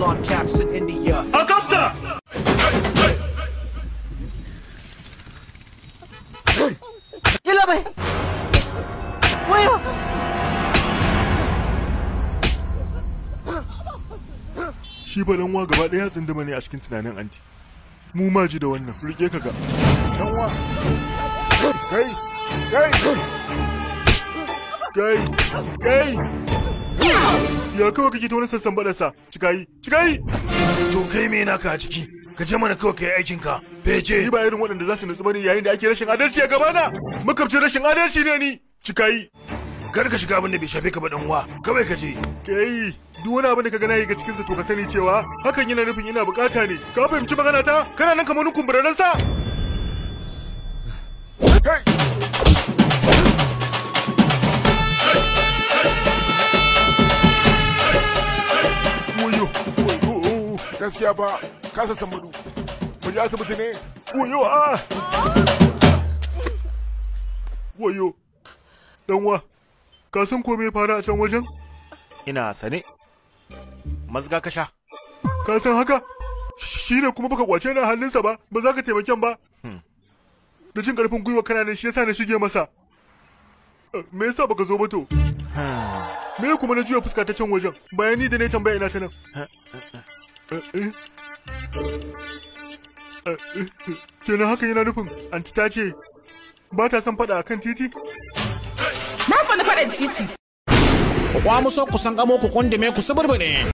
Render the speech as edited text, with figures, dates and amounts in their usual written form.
Salon KAFCEN India. Akapta! Gila bai! Wayo! Shi fa danwa gaba ɗaya tsinduma ne a cikin tunanin anti. Mu ma ji da wannan, rike ka ga. Danwa! Kai! Ya kawai kake ta wani sassan baɗarsa, cikayi! To kai me naka a ciki? Ka je mana kawai ka yi aikinka, fece! Ni ba irin waɗanda za su nutsu bane yayin da ake rashin adalci a gabana! Makabcin rashin adalci ne ni, cikayi! Kar ka shiga abin da bai shafe ka ba dan uwa, kawai ka je. Kai, duk wani abin da ka gana yi ga cikinsa to ka sani cewa hakan yana nufin ina bukata ne. Ka fahimci magana ta? Kana nan kamar kumburarren sa? Wayo, gaskiya ba, ka san madu. Mu je asibiti ne? Wayo, danwa, ka san ko me fara a can wajen? Ina sane. Mazga ka sha. Ka san haka? Shi ne kuma baka kwace na hannunsa ba, ba za ka taimaken ba. Da jin karfin gwiwa kana nan shi yasa na shige masa. Me yasa baka zo ba to? Me kuma na juya fuska ta can wajen, bayan ni da ne tambaya ina ta nan. Kenan haka yana nufin anti ta ce ba ta son faɗa akan titi? Na fa na faɗan titi. Ku kwamuso ku san gamo ku kundume ku suburbune.